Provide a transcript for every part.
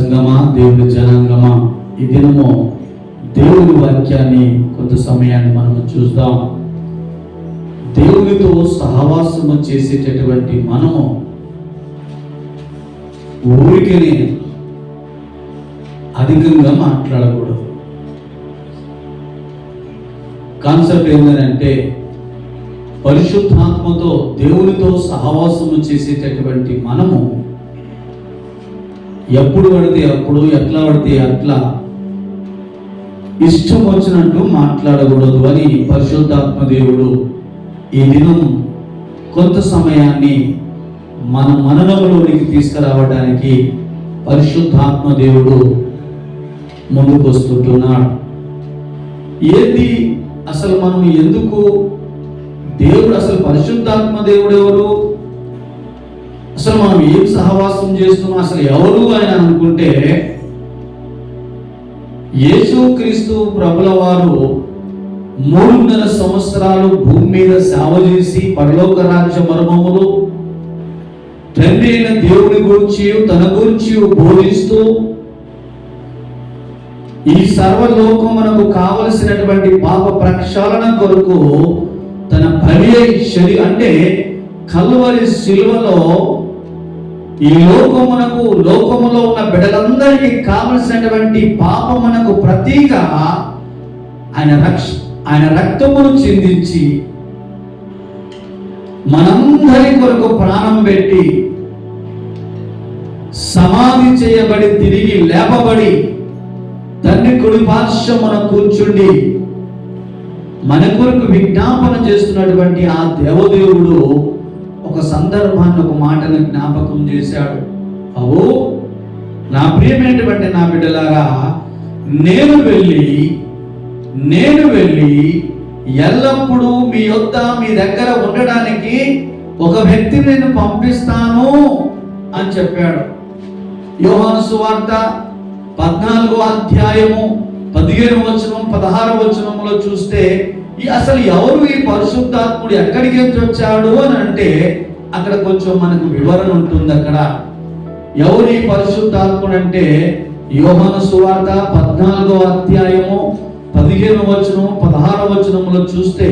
సంగమా, దేవుని జనాంగమా, ఈ దినము దేవుని వాక్యాన్ని కొంత సమయాన్ని మనము చూద్దాం. దేవునితో సహవాసము చేసేటటువంటి మనము ఊరికనే అధికంగా మాట్లాడకూడదు. కాన్సెప్ట్ ఏంటంటే పరిశుద్ధాత్మతో దేవునితో సహవాసము చేసేటటువంటి మనము ఎప్పుడు పడితే అప్పుడు, ఎట్లా పడితే అట్లా ఇష్టం వచ్చినట్టు మాట్లాడకూడదు అని పరిశుద్ధాత్మ దేవుడు ఈ దినం కొంత సమయాన్ని మన మననంలోనికి తీసుకురావడానికి పరిశుద్ధాత్మ దేవుడు ముందుకు వస్తుంటున్నాడు. ఏది అసలు మనం ఎందుకు దేవుడు, అసలు పరిశుద్ధాత్మ దేవుడు ఎవరు, అసలు మనం ఏం సహవాసం చేస్తున్నాం, అసలు ఎవరు అని అనుకుంటే, యేసుక్రీస్తు ప్రభుల వారు 3.5 సంవత్సరాలు భూమి మీద సేవ చేసి పరలోక రాజ్య మర్మములు తండ్రి అయిన దేవుని గురించి తన గురించి బోధిస్తూ ఈ సర్వలోకమునకు కావలసినటువంటి పాప ప్రక్షాళన కొరకు తన బలి అంటే కల్వరి శిలువలో ఈ లోకములో ఉన్న బిడ్డలందరికీ కావలసినటువంటి పాపమునకు ప్రతీగా ఆయన రక్తమును చిందించి మనందరి కొరకు ప్రాణం పెట్టి సమాధి చేయబడి తిరిగి లేపబడి తండ్రి కుడి పార్శ్వమున కూర్చుండి మన కొరకు విజ్ఞాపన చేస్తున్నటువంటి ఆ దేవదేవుడు ఒక సందర్భాన్ని, ఒక మాటను జ్ఞాపకం చేశాడు. అవో నా ప్రియమైనటువంటి నా బిడ్డలారా, నేను వెళ్ళి ఎల్లప్పుడూ మీ దగ్గర ఉండడానికి ఒక వ్యక్తిని నేను పంపిస్తాను అని చెప్పాడు. యోహాను సువార్త 14వ అధ్యాయము 15వ వచనం 16వ వచనంలో చూస్తే అసలు ఎవరు ఈ పరిశుద్ధాత్ముడు, ఎక్కడికి వచ్చాడు అని అంటే అక్కడ కొంచెం మనకు వివరణ ఉంటుంది. అక్కడ ఎవరు ఈ పరిశుద్ధాత్ముడు అంటే యోహాను సువార్త 14వ అధ్యాయము 15వ వచనం 16వ వచనంలో చూస్తే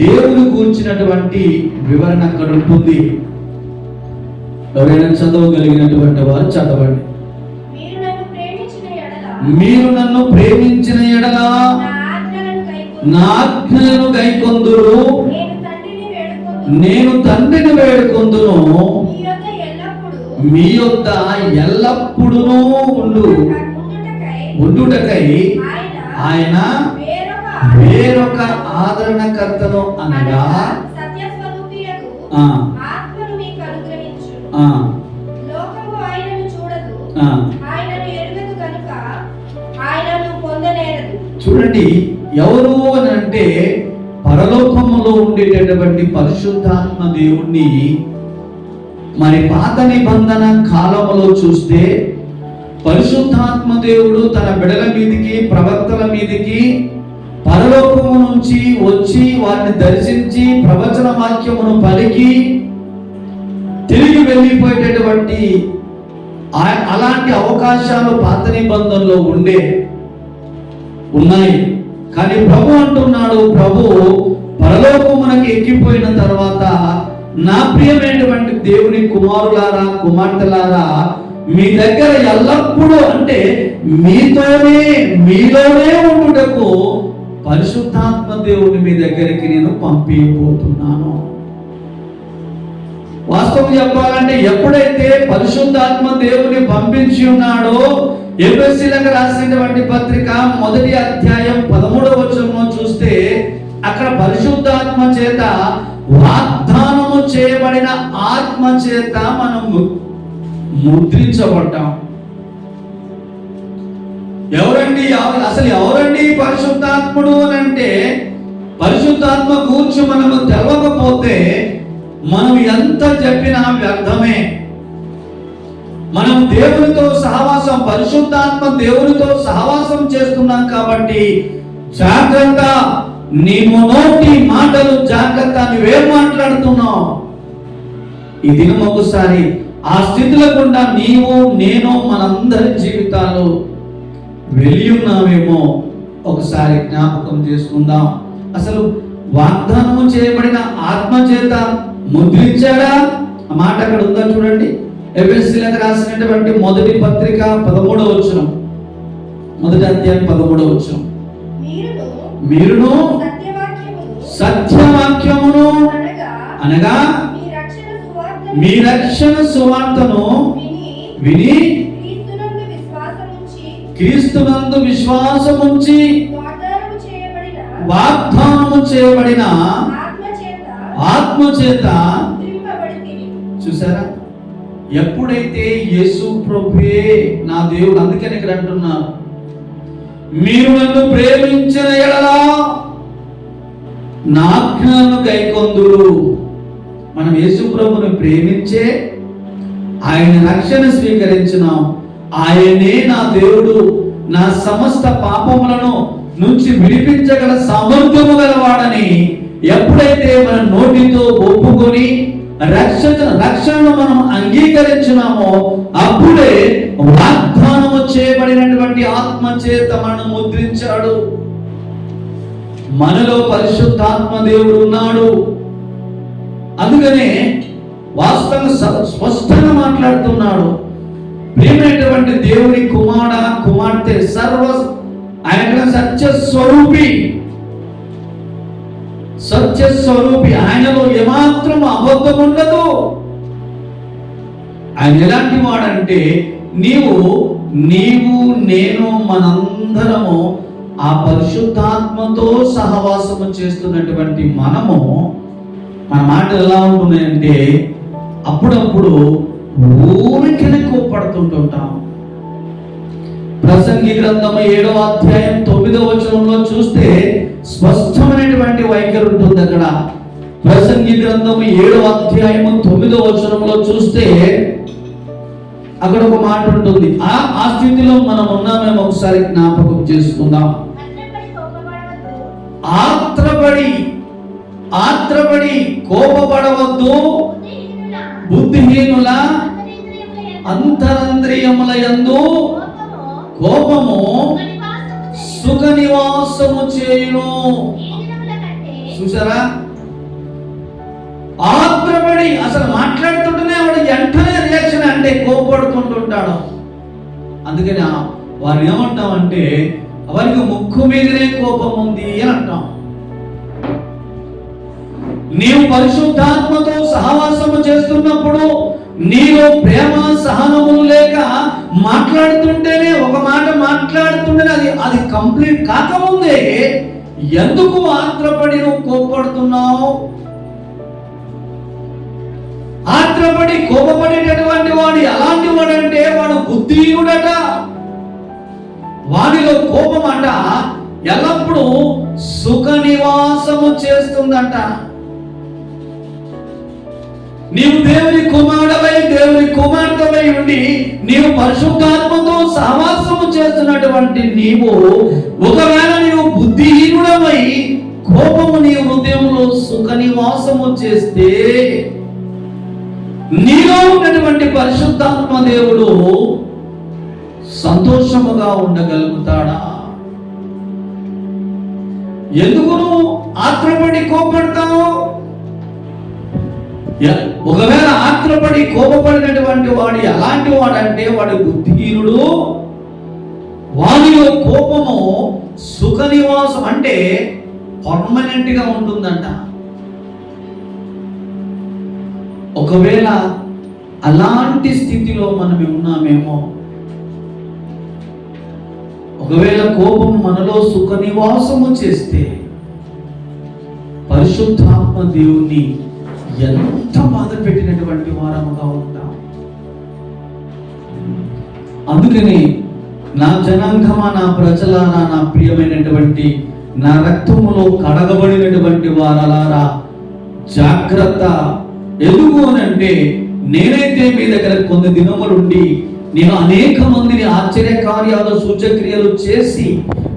దేవుని గురించినటువంటి వివరణ అక్కడ ఉంటుంది. ఎవరైనా చదవగలిగినటువంటి వారు చదవండి. మీరు నన్ను ప్రేమించిన ఎడల నా ఆజ్ఞలను గైకొందురు, నేను తండ్రిని వేడుకొందును, మీ యొద్ద ఎల్లప్పుడూ ఉండుటకై ఆయన వేరొక ఆదరణకర్తను అనగా చూడండి, ఎవరు అని అంటే పరలోకములో ఉండేటటువంటి పరిశుద్ధాత్మ దేవుణ్ణి మరి పాత నిబంధన కాలములో చూస్తే పరిశుద్ధాత్మ దేవుడు తన బిడల మీదికి, ప్రవక్తల మీదికి పరలోకము నుంచి వచ్చి వారిని దర్శించి ప్రవచన వాక్యమును పలికి తిరిగి వెళ్ళిపోయేటటువంటి అలాంటి అవకాశాలు పాత నిబంధనలో ఉన్నాయి. కానీ ప్రభు అంటున్నాడు, ప్రభు పరలోకమునకు ఎక్కిపోయిన తర్వాత నా ప్రియమైనటువంటి దేవుని కుమారులారా, కుమార్తెలారా, మీ దగ్గర ఎల్లప్పుడూ అంటే మీలోనే ఉండుటకు పరిశుద్ధాత్మ దేవుని మీ దగ్గరికి నేను పంపించబోతున్నాను. వాస్తవం చెప్పాలంటే ఎప్పుడైతే పరిశుద్ధాత్మ దేవుని పంపించి ఉన్నాడో, ఎఫెసీయులకు రాసినటువంటి పత్రిక 1వ అధ్యాయం 13వ వచనంలో చూస్తే అక్కడ పరిశుద్ధాత్మ చేత వాగ్దానము చేయబడిన ఆత్మ చేత మనం ముద్రించబడ్డాం. అసలు ఎవరండి పరిశుద్ధాత్ముడు అని అంటే, పరిశుద్ధాత్మ గూర్చి మనము తెలవకపోతే మనం ఎంత చెప్పినా వ్యర్థమే. మనం దేవునితో సహవాసం, పరిశుద్ధాత్మ దేవునితో సహవాసం చేస్తున్నాం కాబట్టి జాగ్రత్త, నీ నోటి మాటలు జాగ్రత్త. నువ్వేం మాట్లాడుతున్నావు? ఈ దినం ఒకసారి ఆ స్థితిలో గుండా నీవు నేను మనందరి జీవితాలు వెళ్ళి ఉన్నామేమో ఒకసారి జ్ఞాపకం చేసుకుందాం. అసలు వాగ్దానము చేయబడిన ఆత్మ చేత ముద్రించాడా? ఆ మాట అక్కడ ఉందా చూడండి. ఎఫెసీయులకు రాసినటువంటి మొదటి పత్రిక 13వ వచనం, మొదటి అధ్యాయం 13వ వచనం. మీరును సత్యవాక్యమును అనగా మీ రక్షణ సువార్తను విని క్రీస్తునందు విశ్వాసముంచి వాగ్దానము చేయబడిన ఆత్మ చేత. చూసారా, ఎప్పుడైతే యేసు ప్రభువే నా దేవుడు, అందుకని ఇక్కడ అంటున్నారు, మీరు నన్ను ప్రేమించిన యెడల నా ఆజ్ఞలను గైకొందురు. మనం యేసు ప్రభువుని ప్రేమించే ఆయన రక్షణ స్వీకరించినాం. ఆయనే నా దేవుడు, నా సమస్త పాపములను నుంచి విడిపించగల సామర్థ్యము గలవాడని ఎప్పుడైతే మన నోటితో ఒప్పుకొని రక్షణను మనం అంగీకరించినామో అప్పుడే వాగ్దానము చేయబడినటువంటి ఆత్మ చేత మనం ముద్రించాడు. మనలో పరిశుద్ధాత్మ దేవుడు ఉన్నాడు. అందుకనే వాస్తవంగా స్పష్టంగా మాట్లాడుతున్నాడు. ప్రియమైనటువంటి దేవుని కుమార్తె ఆయన సత్య స్వరూపి, ఆయనలో ఏమాత్రం అబద్ధం ఉండదు. ఆయన ఎలాంటి వాడంటే నీవు నేను మనందరము ఆ పరిశుద్ధాత్మతో సహవాసము చేస్తున్నటువంటి మనము, మన మాటలు ఎలా ఉంటున్నాయంటే అప్పుడప్పుడు ఊరికనే కోప్పడుతుంటుంటాం. ప్రసంగి గ్రంథం 7వ అధ్యాయం 9వ వచనంలో చూస్తే స్పష్టమైనటువంటి వైఖరి ఉంటుంది. అక్కడ ప్రసంగి గ్రంథం 7వ అధ్యాయం 9వ వచనంలో చూస్తే అక్కడ ఒక మాట ఉంటుంది. ఆ స్థితిలో మనం ఉన్నామేమో ఒకసారి జ్ఞాపకం చేసుకుందాం. ఆత్రపడి కోపపడవద్దు, బుద్ధిహీనుల అంతరంద్రియముల యందు కోపము సుఖ నివాసము చేయును. చూసారా, ఆత్రపడి అసలు మాట్లాడుతుంటేనే వాడు వెంటనే రియాక్షన్, అంటే కోపడుతుంటుంటాడు. అందుకని వారు ఏమంటామంటే వారికి ముక్కు మీదనే కోపం ఉంది అని అంటాం. నీవు పరిశుద్ధాత్మతో సహవాసము చేస్తున్నప్పుడు నీలో ప్రేమ సహనములు లేక మాట్లాడుతుంటేనే, ఒక మాట మాట్లాడుతుంటేనే అది కంప్లీట్ కాకముందే ఎందుకు ఆత్రపడి నువ్వు కోపడుతున్నావు? ఆత్రపడి కోపపడేటటువంటి వాడు ఎలాంటి వాడంటే వాడు బుద్ధిహీనుడట. వాడిలో కోపం అంట ఎల్లప్పుడూ సుఖ నివాసము చేస్తుందంట. నీవు దేవుని కుమారుడవై దేవుని కుమార్తెవై ఉండి నీవు పరిశుద్ధాత్మతో సహవాసము చేస్తున్నటువంటి నీవు ఒకవేళ నీవు బుద్ధిహీనుడవై కోపము నీ హృదయంలో సుఖ నివాసము చేస్తే నీలో ఉన్నటువంటి పరిశుద్ధాత్మ దేవుడు సంతోషముగా ఉండగలుగుతాడా? ఎందుకు నువ్వు ఆత్రపడి కోపడతావు? ఒకవేళ ఆత్రపడి కోపపడినటువంటి వాడు ఎలాంటి వాడంటే వాడు బుద్ధిహీనుడు. వాడిలో కోపము సుఖ నివాసం, అంటే పర్మనెంట్ గా ఉంటుందంట. ఒకవేళ అలాంటి స్థితిలో మనం ఉన్నామేమో, ఒకవేళ కోపం మనలో సుఖ నివాసము చేస్తే పరిశుద్ధాత్మ దేవుని ఎంత బాధ పెట్టినటువంటి వారముగా ఉంటాం. అందుకని నా జనాంగమా, నా ప్రజలారా, నా ప్రియమైనటువంటి నా రక్తములో కడగబడినటువంటి వారలారా జాగ్రత్త. ఎందుకు అనంటే నేనైతే మీ దగ్గర కొన్ని దినములుండి నేను అనేక మందిని ఆశ్చర్య కార్యాలు సూచక్రియలు చేసి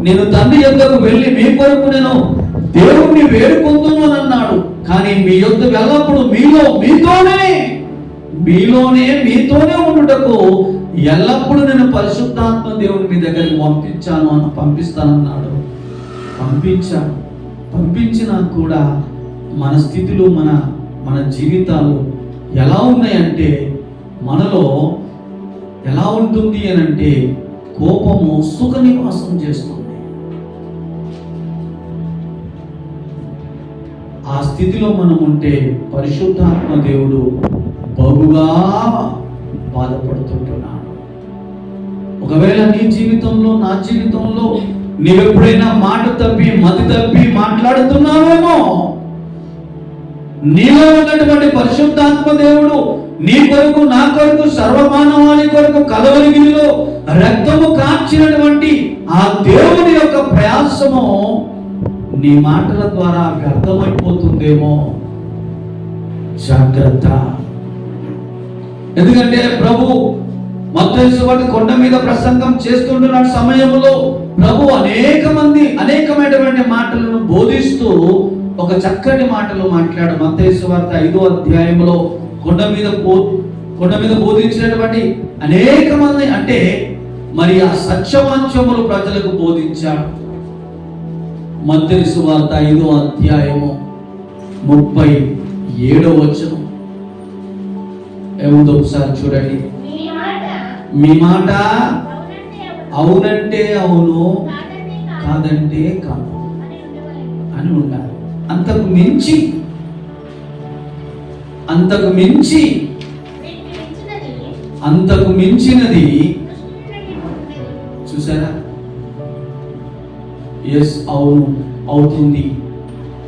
నేను తండ్రి యొద్దకు వెళ్ళి మీ కొరకు నేను దేవుణ్ణి వేడుకుందును అని అన్నాడు. కానీ మీ యొద్ద వెళ్ళప్పుడు మీతోనే మీలోనే మీతోనే ఉండుటకు ఎల్లప్పుడూ నేను పరిశుద్ధాత్మ దేవుని మీ దగ్గరికి పంపిస్తానన్నాడు. పంపించినా కూడా మన స్థితిలో మన జీవితాలు ఎలా ఉన్నాయంటే, మనలో ఎలా ఉంటుంది అని అంటే, కోపము సుఖ నివాసం చేస్తుంది. ఆ స్థితిలో మనం ఉంటే పరిశుద్ధాత్మ దేవుడు బహుగా బాధపడుతుంటున్నాడు. ఒకవేళ నీ జీవితంలో, నా జీవితంలో నీవెప్పుడైనా మాట తప్పి, మతి తప్పి మాట్లాడుతున్నావేమో, నీలో ఉన్నటువంటి పరిశుద్ధాత్మ దేవుడు నీ కొరకు, నా కొరకు, సర్వమానవాళి కొరకు కలవరిగిరిలో రక్తము కార్చినటువంటి ఆ దేవుని యొక్క ప్రయాసము నీ మాటల ద్వారా వ్యర్థమైపోతుందేమో. జాగ్రత్త. ఎందుకంటే ప్రభు మత్తయి సువార్త కొండ మీద ప్రసంగం చేస్తుంటున్న సమయంలో ప్రభు అనేకమైనటువంటి మాటలను బోధిస్తూ ఒక చక్కటి మాటలు మాట్లాడు. మత్తయి సువార్త 5వ అధ్యాయంలో కొండ మీద బోధించినటువంటి అనేక మంది, అంటే మరి ఆ సత్యవాక్యములు ప్రజలకు బోధించాడు. మత్తయి సువార్త 5వ అధ్యాయము 37వ వచనం ఏముందో ఒకసారి చూడండి. మీ మాట అవునంటే అవును, కాదంటే కాదు అని ఉండాలి. అంతకు మించినది చూసారా? ఎస్, అవును, అవుతుంది,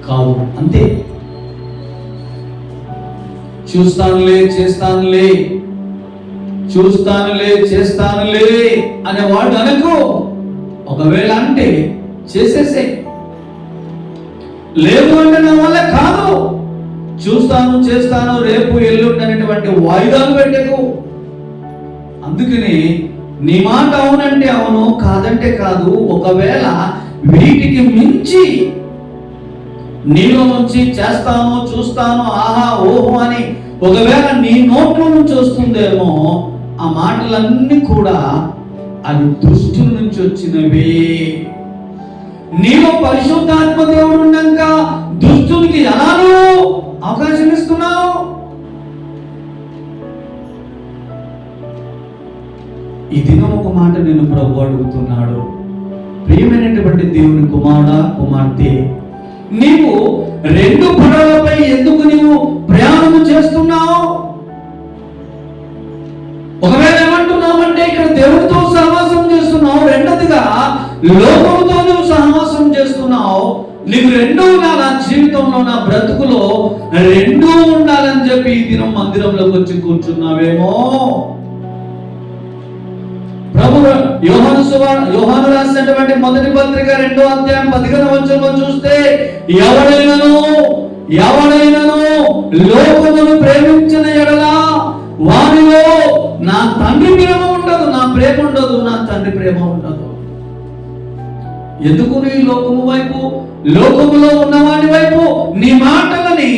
కాదు, అంతే. చూస్తానులే, చేస్తానులే అనేవాడు అనుకో. ఒకవేళ అంటే చేసేసే. లేదు అంటే నా వల్ల కాదు, చేస్తాను, రేపు ఎల్లుండి అనేటువంటి వాయిదాలు పెట్టకు. అందుకని నీ మాట అవునంటే అవును, కాదంటే కాదు. ఒకవేళ వీటికి మించి నీలో నుంచి చేస్తాను, చూస్తాను, ఆహా, ఓహో అని ఒకవేళ నీ నోట్లో నుంచి వస్తుందేమో, ఆ మాటలన్నీ కూడా అది దుష్టుల నుంచి వచ్చినవే. నీలో పరిశుద్ధాత్మ దేవుడు ఉన్నాక దుష్టునికి ఎలా అవకాశం ఇస్తున్నావు? ఈ దినం ఒక మాట నేను ప్రభు అడుగుతున్నాడు. ప్రియమైనటువంటి దేవుని కుమార్తె, నీవు 2 పడవలపై ఎందుకు నీవు ప్రయాణము చేస్తున్నావు? ఒకవేళ ఏమంటున్నావంటే ఇక్కడ దేవుడితో సహవాసం చేస్తున్నావు, రెండోదిగా లోకముతో నువ్వు సహవాసం చేస్తున్నావు. నీకు 2 నా జీవితంలో, నా బ్రతుకులో 2 ఉండాలని చెప్పి ఈ దినం మందిరంలోకి వచ్చి కూర్చున్నావేమో. ప్రభు యోహాను రాసినటువంటి మొదటి పత్రిక 2వ అధ్యాయం 11వ వచనంలో చూస్తే, ఎవడైనను లోకమును ప్రేమించిన ఎడల వారిలో నా తండ్రి ప్రేమ ఉండదు, నా ప్రేమ ఉండదు, నా తండ్రి ప్రేమ ఉండదు. ఎందుకు నీ లోకములో ఉన్నవాడి వైపు నీ మాటలని,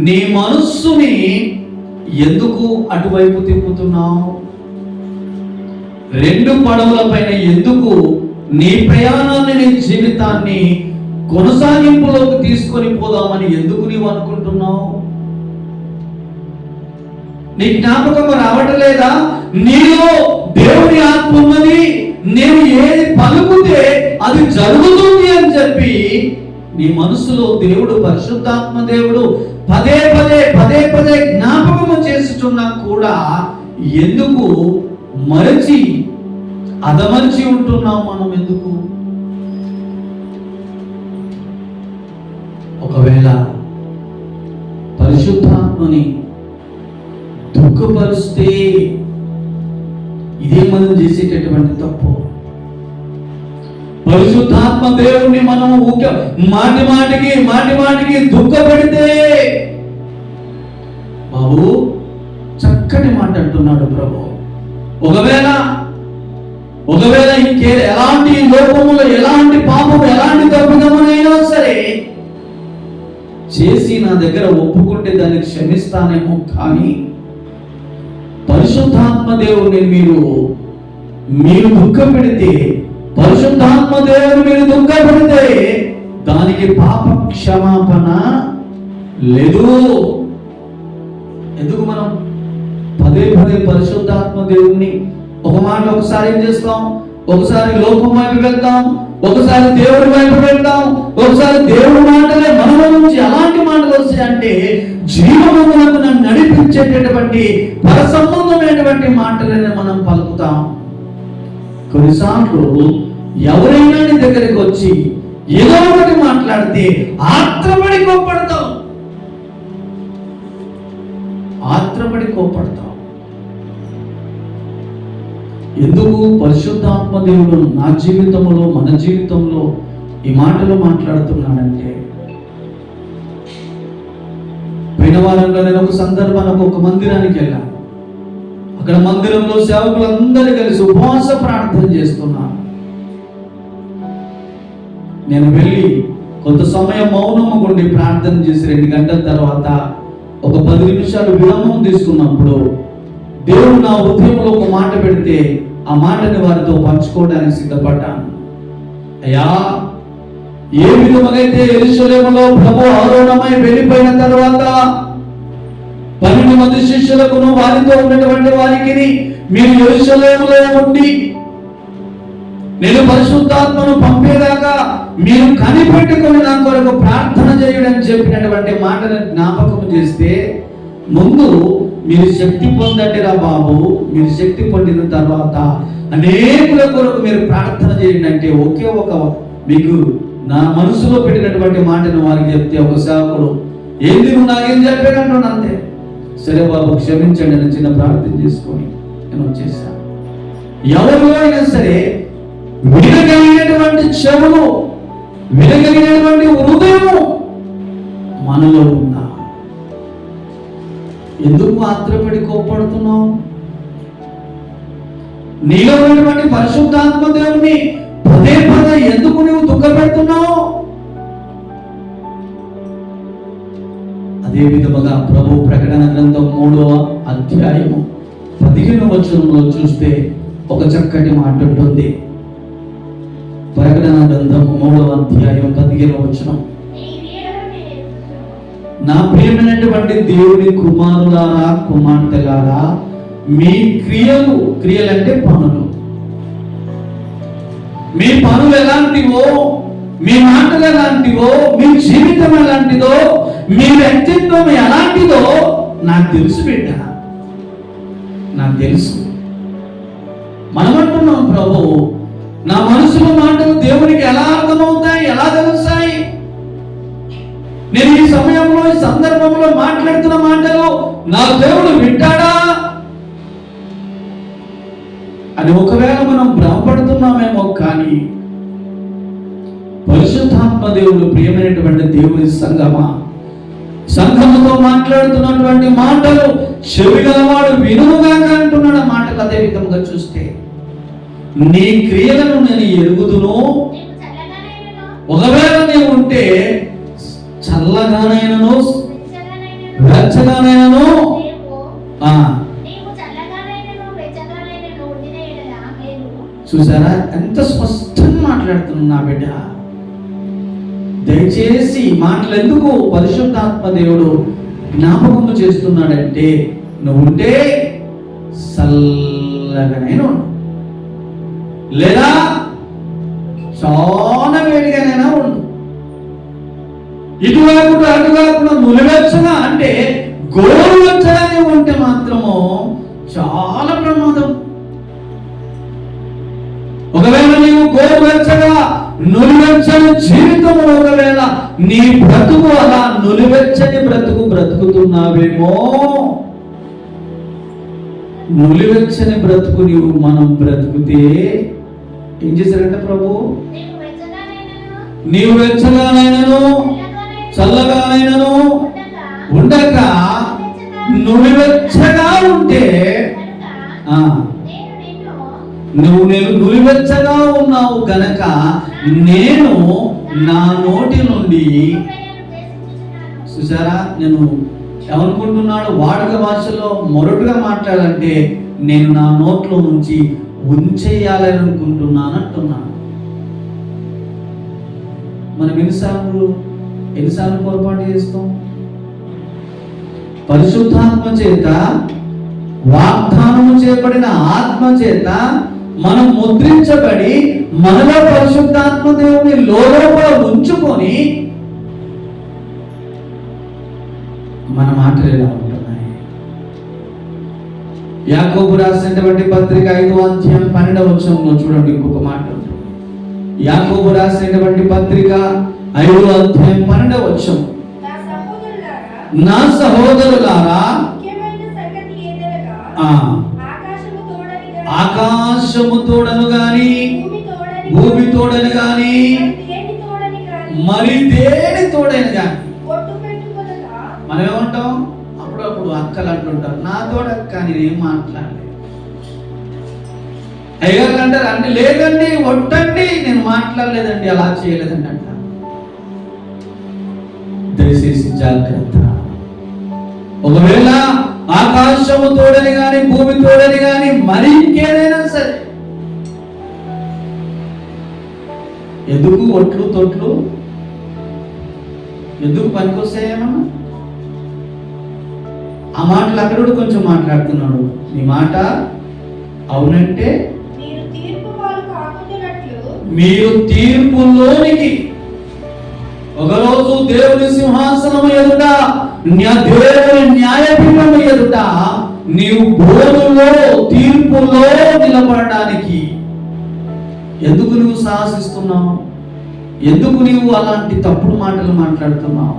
నీ మనస్సుని ఎందుకు అటువైపు తిప్పుతున్నావు? 2 పడవల పైన ఎందుకు నీ ప్రయాణాన్ని, నీ జీవితాన్ని కొనసాగింపులోకి తీసుకొని పోదామని ఎందుకు నీవు అనుకుంటున్నావు? నీ జ్ఞాపకం రావట్లేదా? నీలో దేవుని ఆత్మ ఉన్నది, నేను ఏది పలుకుతే అది జరుగుతుంది అని చెప్పి నీ మనసులో దేవుడు, పరిశుద్ధాత్మ దేవుడు పదే పదే జ్ఞాపకము చేస్తున్నా కూడా ఎందుకు మరచి అదమర్చి ఉంటున్నాం మనం? ఎందుకు? ఒకవేళ పరిశుద్ధాత్మని దుఃఖపరిస్తే ఇదే మనం చేసేటటువంటి తప్పు. పరిశుద్ధాత్మ దేవుణ్ణి మనం మాటి మాటికి దుఃఖపెడితే, బాబు చక్కటి మాట అంటున్నాడు ప్రభు. ఒకవేళ ఎలాంటి లోపములు, ఎలాంటి పాపము, ఎలాంటి తప్పిదమునైనా సరే చేసి నా దగ్గర ఒప్పుకుంటే దాన్ని క్షమిస్తానేమో, కానీ పరిశుద్ధాత్మ దేవుని మీరు దుఃఖం పెడితే, పరిశుద్ధాత్మ దేవుని మీరు దుఃఖం పెడితే దానికి పాప క్షమాపణ లేదు. ఎందుకు మనం పదే పదే పరిశుద్ధాత్మ దేవుణ్ణి ఒక మాట ఒకసారి ఏం చేస్తాం, ఒకసారి లోకం వైపు వెళ్తాం, ఒకసారి దేవుడి వైపు వెళ్తాం, ఒకసారి దేవుడి మాటలే మనలో నుంచి అలాంటి మాటలు వస్తాయంటే జీవములకు నడిపించేటటువంటి పరసంబంధమైనటువంటి మాటలని మనం పలుకుతాం. కొన్నిసార్లు ఎవరైనా నీ దగ్గరికి వచ్చి ఏదో ఒకటి మాట్లాడితే ఆత్రపడి కోప్పడతాం, ఆత్రపడి కోప్పడతాం. ఎందుకు? పరిశుద్ధాత్మ దేవుడు నా జీవితంలో, మన జీవితంలో ఈ మాటలు మాట్లాడుతున్నాడంటే, పోయిన వారంలో నేను ఒక సందర్భానికి ఒక మందిరానికి వెళ్ళాను. అక్కడ మందిరంలో సేవకులందరూ కలిసి ఉపవాస ప్రార్థన చేస్తున్నారు. నేను వెళ్ళి కొంత సమయం మౌనము ఉండి ప్రార్థన చేసి 2 గంటల తర్వాత ఒక 10 నిమిషాలు విరామం తీసుకున్నప్పుడు దేవుడు నా హృదయంలో ఒక మాట పెడితే ఆ మాటని వారితో పంచుకోవడానికి సిద్ధపడ్డాను. అయ్యా, ఏ విధముగైతే యెరూషలేములో ప్రభు ఆరోహణమై వెళ్ళిపోయిన తర్వాత 12 మంది శిష్యులకును వారితో ఉన్నటువంటి వారికి మీరు యెరూషలేములో ఉండి నేను పరిశుద్ధాత్మను పంపేదాకా మీరు కనిపెట్టుకొని నా కొరకు ప్రార్థన చేయడం చెప్పినటువంటి మాటను జ్ఞాపకం చేస్తే, ముందు మీరు శక్తి పొందండి రా బాబు, మీరు శక్తి పొందిన తర్వాత అనేకుల కొరకు మీరు ప్రార్థన చేయండి అంటే ఒకే ఒక మీకు నా మనసులో పెట్టినటువంటి మాటను వారికి చెప్తే ఒక సేవకుడు ఏంది నువ్వు నాకేం చెప్పానంటున్నా అంతే. సరే బాబు క్షమించండి అని చిన్న ప్రార్థన చేసుకొని నేను వచ్చేసాను. ఎవరు అయినా సరే వినగలిగినటువంటి చెవులు, వినగలిగినటువంటి హృదయము మనలో ఉందా? ఎందుకు ఆత్రపడి కోప్పడుతున్నావు? నీలో ఉన్నటువంటి పరిశుద్ధాత్మ దేవుని పదే పదే ఎందుకు నువ్వు దుఃఖపెడుతున్నావు? అదే విధముగా ప్రభు ప్రకటన గ్రంథం 3వ అధ్యాయము 15వ వచనంలో చూస్తే ఒక చక్కటి మాట ఉంటుంది. ప్రకటన గ్రంథం 3వ అధ్యాయం 15వ వచనం, నా ప్రియమైనటువంటి దేవుని కుమారులారా, కుమార్తెలారా, మీ క్రియలంటే పనులు, మీ పనులు ఎలాంటివో, మీ మాటలు ఎలాంటివో, మీ జీవితం ఎలాంటిదో, మీ వ్యక్తిత్వం ఎలాంటిదో నాకు తెలుసు బిడ్డ, నాకు తెలుసు. మనం అంటున్నాం ప్రభు, నా మనసులో మాటలు దేవునికి ఎలా అర్థమవుతాయి, ఎలా తెలుస్తాయి? నేను ఈ సమయంలో, ఈ సందర్భంలో మాట్లాడుతున్న మాటలు నా దేవుడు వింటాడా అని ఒకవేళ మనం భ్రమపడుతున్నామేమో, కానీ పరిశుద్ధాత్మ దేవుడు ప్రియమైనటువంటి దేవుని సంఘముతో మాట్లాడుతున్నటువంటి మాటలు చెవిగలవాడు వినుగాక అంటున్నాడు ఆ మాటలు. అదే విధంగా చూస్తే నీ క్రియలను నేను ఎరుగుదును, ఒకవేళ నీవు ఉంటే చల్లగానైనను వెచ్చగానైనను చూసారా ఎంత స్పష్టంగా మాట్లాడుతున్నా నా బిడ్డ. దయచేసి మాటలు ఎందుకు పరిశుద్ధాత్మ దేవుడు జ్ఞాపకం చేస్తున్నాడంటే, నువ్వు ఉంటే చల్లగానైనా ఉండు, లేదా చాలా వేడిగానైనా ఉండు. ఇటు కాకుండా అటు కాకుండా నులివెచ్చగా అంటే గోరువెచ్చగానే ఉంటే మాత్రము చాలా ప్రమాదం. ఒకవేళ నీవు గోరువెచ్చగా నులివెచ్చని జీవితం, ఒకవేళ నీ బ్రతుకు అలా నులివెచ్చని బ్రతుకుతున్నావేమో, నులివెచ్చని బ్రతుకు మనం బ్రతుకుతే ఏం చేశారంట ప్రభు? నీవు వెచ్చగానైనను చల్లగానైనను ఉండక నులివెచ్చగా ఉంటే, నువ్వు నులివెచ్చగా ఉన్నావు గనక నేను నా నోటి నుండి, చూసారా నేను ఏమనుకుంటున్నాడు, వాడుక భాషలో మొరటుగా మాట్లాడంటే నేను నా నోట్లో నుంచి ఉంచేయాలని అనుకుంటున్నాను అంటున్నాను. మనం ఎన్నిసార్లు పొరపాటు చేస్తాం? పరిశుద్ధాత్మ చేత, వాగ్దానము చేయబడిన ఆత్మ చేత మనం ముద్రించబడి మనలో పరిశుద్ధాత్మ దేవుని లోపల ఉంచుకొని మన మాటలు ఎలా ఉంటున్నాయి? యాకోబు రాసినటువంటి పత్రిక 5వ అధ్యాయం 12వ వచనంలో చూడండి, ఇంకొక మాట ఉంటుంది. యాకోబు రాసినటువంటి పత్రిక 5వ అధ్యాయం 12వ వచనం, నా సహోదరులారా ఆకాశము తోడను గాని భూమి తోడను గాని మరి దేని తోడని గాని. మనం ఏమంటాం? అప్పుడప్పుడు అక్కలు అంటుంటారు, నా తోడక్క, నేనేం మాట్లాడలేదు. అయ్యారు అంటారు, అంటే లేదండి ఒట్టండి, నేను మాట్లాడలేదండి, అలా చేయలేదండి అంట. దయచేసి జాగ్రత్త. ఒకవేళ ఆకాశము తోడని గాని భూమి తోడని గాని మరి ఇంకేదైనా సరే, ఎందుకు ఒట్లు తొట్లు ఎందుకు పనికొస్తాయేమన్నా? ఆ మాటలు అక్కడ కొంచెం మాట్లాడుతున్నాడు. నీ మాట అవునంటే మీరు తీర్పులోనికి, ఒకరోజు దేవుని సింహాసనం ఎదుట, దేవుని న్యాయపీఠం ఎదుట నీవు బోధులో తీర్పులో నిలబడడానికి ఎందుకు నువ్వు సాహసిస్తున్నావు? ఎందుకు నీవు అలాంటి తప్పుడు మాటలు మాట్లాడుతున్నావు?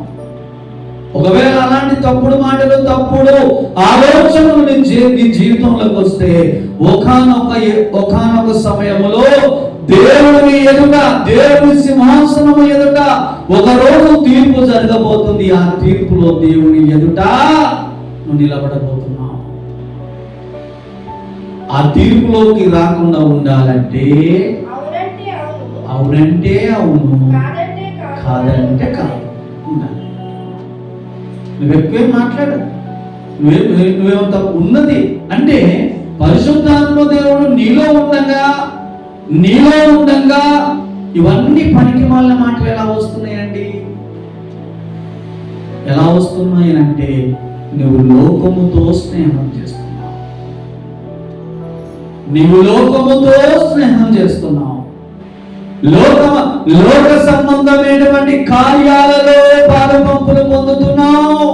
ఒకవేళ అలాంటి తప్పుడు మాటలు, తప్పుడు ఆలోచనలు నీ జీవితంలోకి వస్తే ఒకానొక సమయంలో దేవుని ఎదుట, దేవుని సింహాసనం ఎదుట ఒకరోజు తీర్పు జరగబోతుంది. ఆ తీర్పులో దేవుని ఎదుట నువ్వు నిలబడబోతున్నావు. ఆ తీర్పులోకి రాకుండా ఉండాలంటే అవునంటే అవును, కాదంటే కాదు ఉండాలి. నువ్వెక్కువేం మాట్లాడదు, నువ్వేమంత ఉన్నది అంటే పరిశుద్ధాత్మ దేవుడు నీలో ఉండగా ఇవన్నీ పనికి వాళ్ళ మాటలు ఎలా వస్తున్నాయండి? ఎలా వస్తున్నాయనంటే నువ్వు లోకముతో స్నేహం చేస్తున్నావు. లోక సంబంధమైనటువంటి కార్యాలలో పాలుపంపులు పొందుతున్నావు.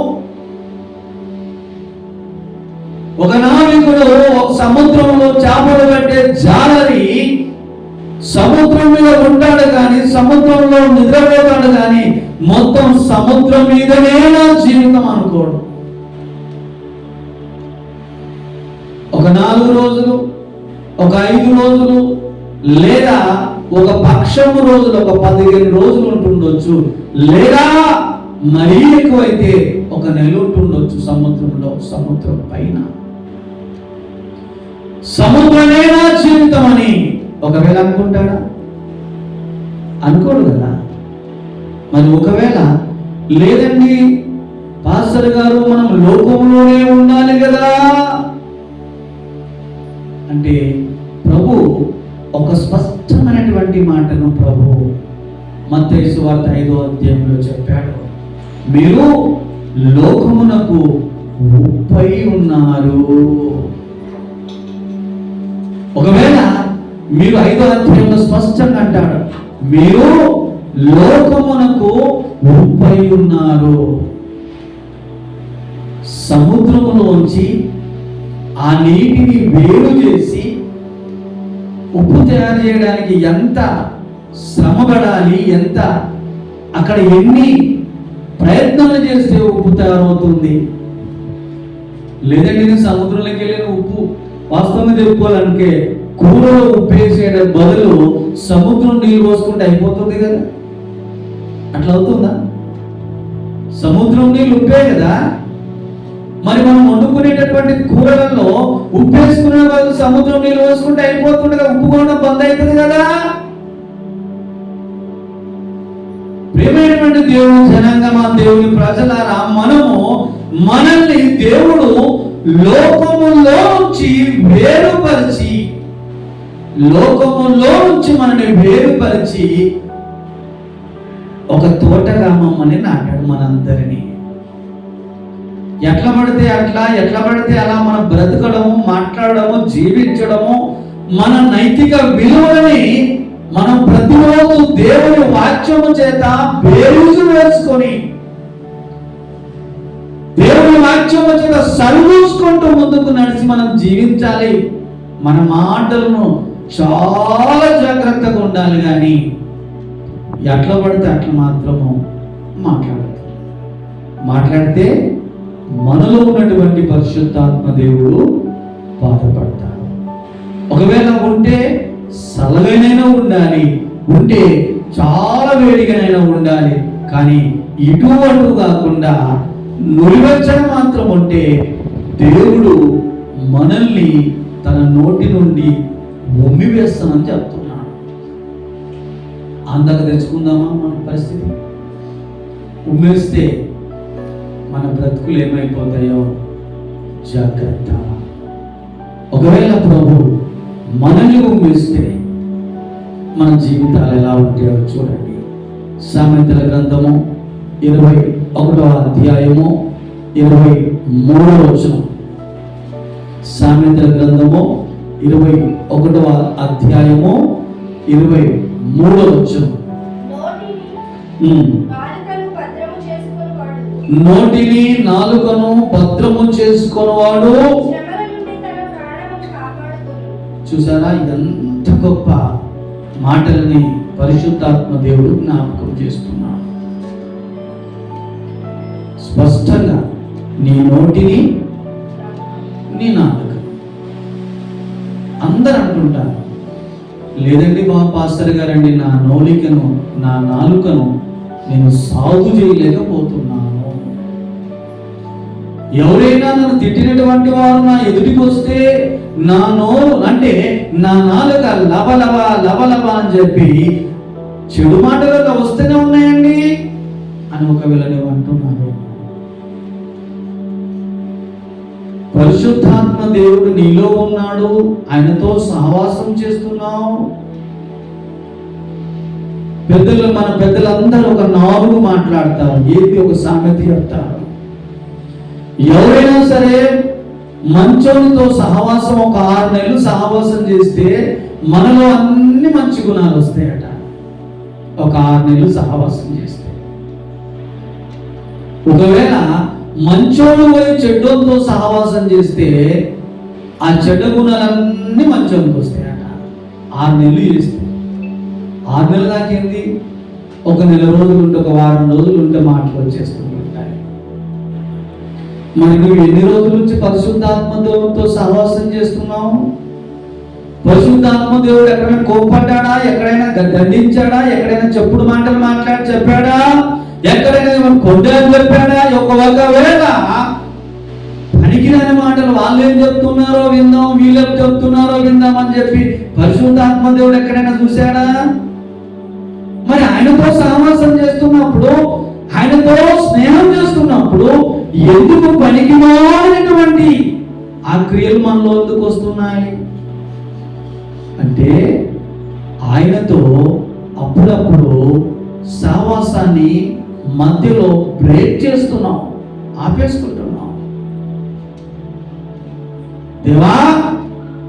ఒక నావికుడు సముద్రంలో చేపలు పట్టే జాలరి సముద్రం మీద ఉంటాడు కానీ, సముద్రంలో నిద్రపోతాడు కానీ, మొత్తం సముద్రం మీదనే నా జీవితం అనుకోడు. ఒక 4 రోజులు, ఒక 5 రోజులు, లేదా ఒక పక్షము రోజులు, ఒక 15 రోజులు ఉంటుండొచ్చు, లేదా మరీ ఎక్కువైతే ఒక నెల ఉంటుండొచ్చు సముద్రంలో, సముద్రం పైన. సముద్రమే నా జీవితం అని ఒకవేళ అనుకుంటాడా? అనుకోడు కదా. మరి ఒకవేళ లేదండి పాస్టర్ గారు మనం లోకంలోనే ఉండాలి కదా అంటే, ప్రభు ఒక స్పష్టమైనటువంటి మాటను ప్రభు మత్తయి సువార్త 5వ అధ్యాయంలో చెప్పాడు. మీరు లోకమునకు ఉప్పై ఉన్నారు. ఒకవేళ మీరు 5వ అధ్యాయంలో స్పష్టంగా అంటాడు, మీరు లోకమునకు ఉప్పై ఉన్నారు. సముద్రములోంచి ఆ నీటిని వేరు చేసి ఉప్పు తయారు చేయడానికి ఎంత శ్రమపడాలి, ఎంత అక్కడ ఎన్ని ప్రయత్నాలు చేస్తే ఉప్పు తయారవుతుంది. లేదంటే నేను సముద్రంలోకి వెళ్ళిన ఉప్పు వాస్తవంగా చెప్పుకోవాలంటే కూరలో ఉప్పు వేసేయడం బదులు సముద్రం నీళ్ళు పోసుకుంటే అయిపోతుంది కదా. అట్లా అవుతుందా? సముద్రం నీళ్ళు ఉప్పే కదా. మరి మనం వండుకునేటటువంటి కూరలలో ఉప్పు వేసుకునే బదులు సముద్రం నీళ్ళు పోసుకుంటే అయిపోతుంది కదా, ఉప్పు కూడా బంద్ అవుతుంది కదా. ప్రియమైనటువంటి దేవుని జనాంగమా, దేవుని ప్రజలారా, మనల్ని దేవుడు లోకములో నుంచి వేరుపరిచి, లోకములో నుంచి మనని వేరుపరిచి ఒక తోటగా మమ్మల్ని నాటాడు. మనందరినీ ఎట్లా పడితే అలా మనం బ్రతకడము, మాట్లాడము, జీవించడము, మన నైతిక విలువలని మనం ప్రతిరోజు దేవుని వాక్యము చేత బేరీజు వేసుకొని, దేవుని వాక్యము చేత సరిచూసుకుంటూ ముందుకు నడిచి మనం జీవించాలి. మన మాటలను చాలా జాగ్రత్తగా ఉండాలి. కానీ ఎట్లా పడితే అట్లా మాత్రము మాట్లాడితే మనలో ఉన్నటువంటి పరిశుద్ధాత్మ దేవుడు బాధపడతాడు. ఒకవేళ ఉంటే సలగైనా ఉండాలి, ఉంటే చాలా వేడిగానైనా ఉండాలి. కానీ ఇటు అటు కాకుండా నురివెచ్చడం మాత్రం ఉంటే దేవుడు మనల్ని తన నోటి నుండి ఉమ్మివేస్తానని చెప్తున్నాడు. అందాక తెచ్చుకుందామా మన పరిస్థితి? ఉమ్మేస్తే మన బ్రతుకులు ఏమైపోతాయో జాగ్రత్త. ఒకవేళ ప్రభు మనల్ని ఉమ్మేస్తే మన జీవితాలు ఎలా ఉంటాయో చూడండి. సామెతల గ్రంథము 21వ అధ్యాయము 23వ వచనం. సామెతల గ్రంథము 21వ అధ్యాయము 23వ వచనం. నోటిని నాలుకను భద్రము చేసుకునేవాడు. చూసారా ఎంత గొప్ప మాటలని పరిశుద్ధాత్మ దేవుడు జ్ఞాపకం చేస్తున్నాడు. స్పష్టంగా నీ నోటిని, నీ నాలుక. అందరు అంటుంటారు, లేదండి మా పాస్టర్ గారండి, నా నాలుకను నేను సాగు చేయలేకపోతున్నాను. ఎవరైనా నన్ను తిట్టినటువంటి వారు నా ఎదుటికి వస్తే నా నోరు అంటే నా నాలుక లబలబ అని చెప్పి చెడు మాటలు వస్తూనే ఉన్నాయండి అని ఒకవేళ నువ్వు అంటున్నాను. పరిశుద్ధాత్మ దేవుడు నీలో ఉన్నాడు, ఆయనతో సహవాసం చేస్తున్నావు. మన పెద్దలందరూ ఒక 4 మాట్లాడతారు, ఏది ఒక సామెత చెప్తారు. ఎవరైనా సరే మంచోనితో సహవాసం ఒక 6 నెలలు సహవాసం చేస్తే మనలో అన్ని మంచి గుణాలు వస్తాయట. ఒక 6 నెలలు సహవాసం చేస్తే. ఒకవేళ మంచోడు పోయి చెడ్డోతో సహవాసం చేస్తే ఆ చెడ్డ గుణాలన్నీ మంచోనికి వస్తాయట. 6 నెలలు చేస్తే. 6 నెలల దాకేంది? ఒక నెల రోజులు ఉంటే, ఒక వారం రోజులు ఉంటే మాటలు వచ్చేస్తుంటాయి. మరి నువ్వు ఎన్ని రోజుల నుంచి పరిశుద్ధాత్మతో సహవాసం చేస్తున్నావు? పరిశుద్ధాత్మ దేవుడు ఎక్కడైనా కోపడ్డాడా? ఎక్కడైనా దండించాడా? ఎక్కడైనా చెప్పుడు మాటలు చెప్పాడా? ఎక్కడైనా కొండలు చెప్పాడా? ఒకవేళ పనికిరాని మాటలు వాళ్ళు ఏం చెప్తున్నారో విందాం, వీళ్ళేం చెప్తున్నారో విందాం అని చెప్పి పరిశుద్ధాత్మ దేవుడు ఎక్కడైనా చూశాడా? మరి ఆయనతో సహవాసం చేస్తున్నప్పుడు, ఆయనతో స్నేహం చేస్తున్నప్పుడు ఎందుకు పనికిమాలినటువంటి ఆ క్రియలు మనలో ఎందుకు వస్తున్నాయి అంటే, ఆయనతో అప్పుడప్పుడు సహవాసాన్ని మధ్యలో బ్రేక్ చేస్తున్నాం, ఆపేసుకుంటున్నాం. దేవా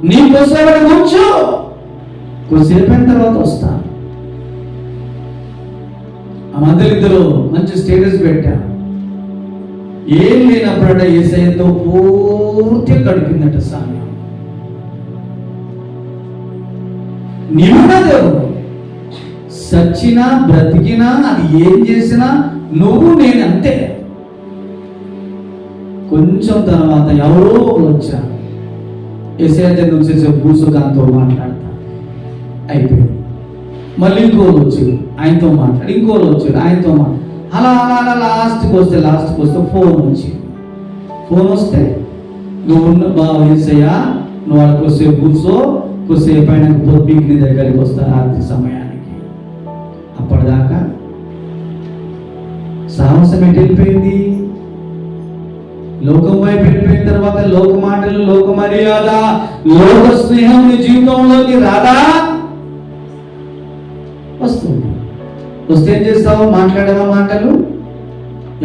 నీకోసం కూర్చో, కొద్దిసేపు అయిన తర్వాత వస్తా. ఆ మధ్యలో ఇద్దరు మంచి స్టేటస్ పెట్టారు. ఏం లేనప్పుడట యేసయ్యతో పూర్తిగా గడిపిందట సమయం. నీవునా దేవుడు, సచ్చినా బ్రతికినా అది ఏం చేసినా నువ్వు నేను అంతే. కొంచెం తర్వాత ఎవరో వచ్చారు, యేసయ్య నుంచి భూసుకాంతో మాట్లాడతా అయిపోయింది. మళ్ళీ ఇంకోళ్ళు వచ్చారు, ఆయనతో మాట్లాడి, ఇంకోళ్ళు వచ్చారు, ఆయనతో మాట్లాడి, అలా లాస్ట్కి వస్తే ఫోన్ వచ్చింది. ఫోన్ వస్తే నువ్వు బాగా యేసయ్యా, నువ్వు వాళ్ళ కొద్దిసేపు కూర్చో, కొద్దిసేపు అయినా పొద్దుకి నీ దగ్గరికి వస్తా రాత్రి సమయానికి. అప్పటిదాకా సాహసం ఎటు వెళ్ళిపోయింది? లోకం వైపు వెళ్ళిపోయిన తర్వాత లోక మాటలు, లోక మర్యాద, లోక స్నేహం నీ జీవితంలోకి రాదా? వస్తుంది. వస్తే ఏం చేస్తావు? మాట్లాడేవా మాటలు?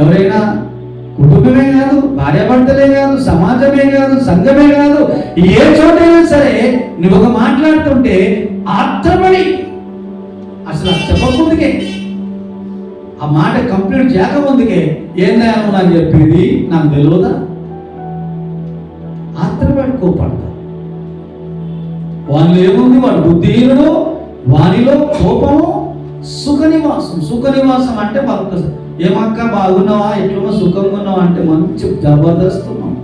ఎవరైనా, కుటుంబమే కాదు, భార్యాభర్తలే కాదు, సమాజమే కాదు, సంఘమే కాదు, ఏ చోటైనా సరే నువ్వు ఒక మాట్లాడుతుంటే ఆత్రపడి అసలు చెప్పకుందుకే, ఆ మాట కంప్లీట్ చేయకముందుకే ఏందా నాకు చెప్పేది నాకు తెలియదా? ఆత్రపడి కోపడతా. వాళ్ళు ఏముంది, వాడు బుద్ధిహీనుడు, వానిలో కోపము సుఖనివాసం. సుఖనివాసం అంటే మాకు ఏమక్క బాగున్నావా, ఎట్లున్నా సుఖంగా ఉన్నావా అంటే మంచి జబర్దస్త్ ఉన్నాం,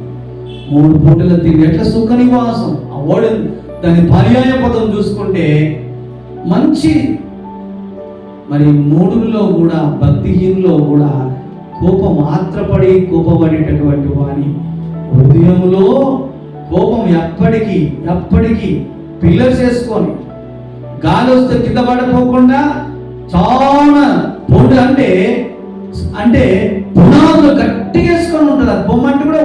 3 పూటల తిండి, ఎట్లా సుఖనివాసం. అవార్డు దాని పర్యాయ పదం చూసుకుంటే మంచి. మరి 3లో కూడా, భక్తిహీనులో కూడా కోపం ఆత్రపడి కోపపడేటటువంటి వాని హృదయంలో కోపం ఎప్పటికీ పిల్లర్ చేసుకొని గాలి వస్తే కింద పడిపోకుండా చాలా పొండు అంటే పునాదులు గట్టిగా వేసుకొని ఉంటుంది. అది బొమ్మంటే కూడా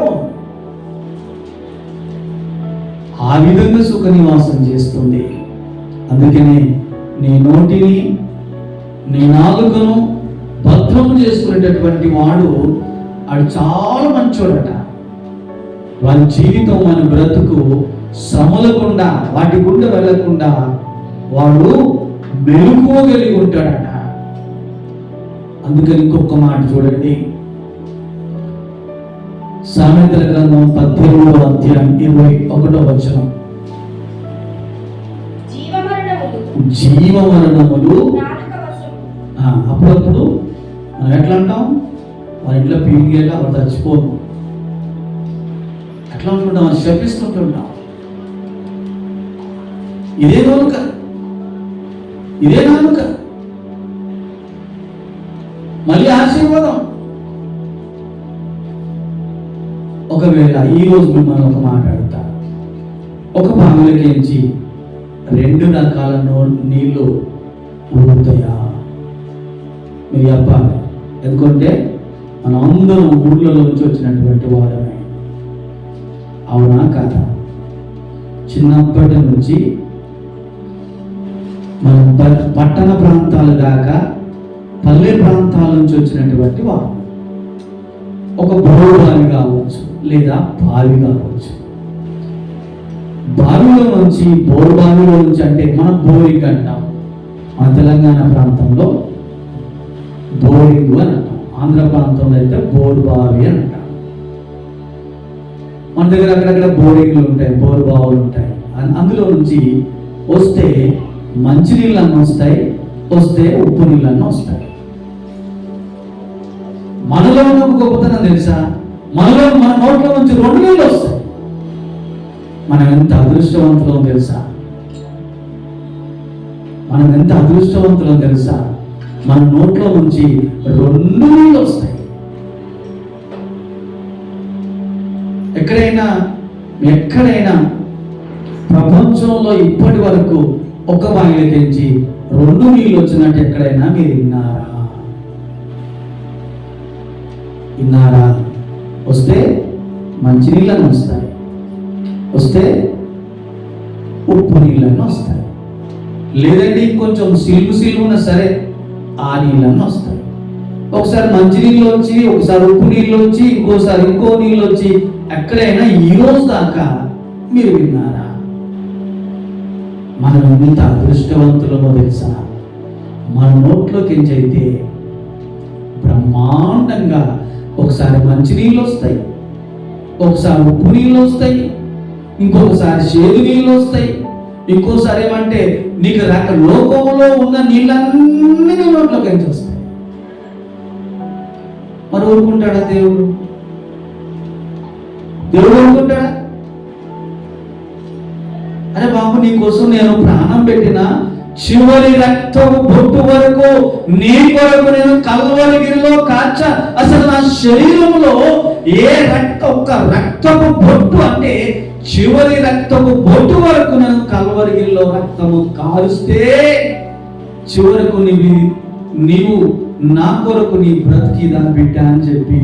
ఆ విధంగా సుఖ నివాసం చేస్తుంది. అందుకనే నీ నోటిని, నీ నాలుకను భద్రం చేసుకునేటటువంటి వాడు చాలా మంచోడట. వారి జీవితం, మన బ్రతుకు శ్రమలకుండా, వాటి గుండా వెళ్ళకుండా వాడు మెలకువగలిగి ఉంటాడట. అందుకని ఇంకొక మాట చూడండి, సామెతల గ్రంథం 18వ అధ్యాయం 21వ వచనం. జీవమరణములు అప్పుడప్పుడు మనం ఎట్లా అంటాం, మన ఇంట్లో పీడిగా వాడు చచ్చిపోను, ఎట్లా ఉంటుంటాం, అది శపిస్తుంటుంటాం. ఇదే నాలుక మళ్ళీ ఆశీర్వాదం. ఒకవేళ ఈరోజు మిమ్మల్ని ఒక మాట్లాడతా, ఒక బావిలోకించి 2 రకాల నీళ్లు ఊరుతాయా? మీరు చెప్పాలి. ఎందుకంటే మనం అందరం ఊళ్ళలో నుంచి వచ్చినటువంటి వారమే. అవునా కాదా? చిన్నప్పటి నుంచి మనం పట్టణ ప్రాంతాలు దాకా పల్లె ప్రాంతాల నుంచి వచ్చినటువంటి వారు. ఒక బోరుబావి కావచ్చు, లేదా బావి కావచ్చు. బావిలో నుంచి, బోరుబావిలో నుంచి అంటే మనం బోరింగ్ అంటాం. మన తెలంగాణ ప్రాంతంలో బోరింగ్ అని అంటాం, ఆంధ్ర ప్రాంతంలో అయితే బోరుబావి అని అంటాం. మన దగ్గర అక్కడక్కడ బోరింగ్లు ఉంటాయి, బోరుబావులు ఉంటాయి. అందులో నుంచి వస్తే మంచినీళ్ళన్నీ వస్తాయి, వస్తే ఉప్పు నీళ్ళన్నీ వస్తాయి. మనలో ఉన్న గొప్పతనం తెలుసా? మన నోట్లో నుంచి 2 నీళ్ళు వస్తాయి. మనం ఎంత అదృష్టవంతులం తెలుసా? మన నోట్లో నుంచి 2 నీళ్ళు వస్తాయి. ఎక్కడైనా ప్రపంచంలో ఇప్పటి వరకు ఒక బావిలోకించి 2 నీళ్ళు వచ్చినట్టు ఎక్కడైనా మీరు విన్నారా? వస్తే మంచి నీళ్ళని వస్తాయి, వస్తే ఉప్పు నీళ్ళని వస్తాయి, లేదండి కొంచెం సిల్లు ఉన్నా సరే ఆ నీళ్ళని వస్తాయి. ఒకసారి మంచి నీళ్ళు వచ్చి, ఒకసారి ఉప్పు నీళ్ళు వచ్చి, ఇంకోసారి ఇంకో నీళ్ళు వచ్చి, ఎక్కడైనా ఈ రోజు దాకా మీరు విన్నారా? మనం ఎంత అదృష్టవంతులమో తెలుసా? మన నోట్లోకి ఎంచైతే బ్రహ్మాండంగా ఒకసారి మంచి నీళ్ళు వస్తాయి, ఒకసారి ఉప్పు నీళ్ళు వస్తాయి, ఇంకొకసారి చేదు నీళ్ళు వస్తాయి, ఇంకోసారి ఏమంటే నీకు లోకంలో ఉన్న నీళ్ళన్నీ నీ నోట్లోకి ఎంచి వస్తాయి. మరి ఊరుకుంటాడా దేవుడు? ఊరుకుంటాడా? అరే బాబు, నీ కోసం నేను ప్రాణం పెట్టిన చివరి రక్తము బొట్టు వరకు నీ కొరకు నేను కల్వరిగిరిలో కాచ. అసలు నా శరీరంలో ఒక్క రక్తము బొట్టు అంటే చివరి రక్తము బొట్టు వరకు నేను కల్వరిగిరిలో రక్తము కారుస్తే చివరకు నీవు నా కొరకు నీ బ్రతికిదా బిడ్డ అని చెప్పి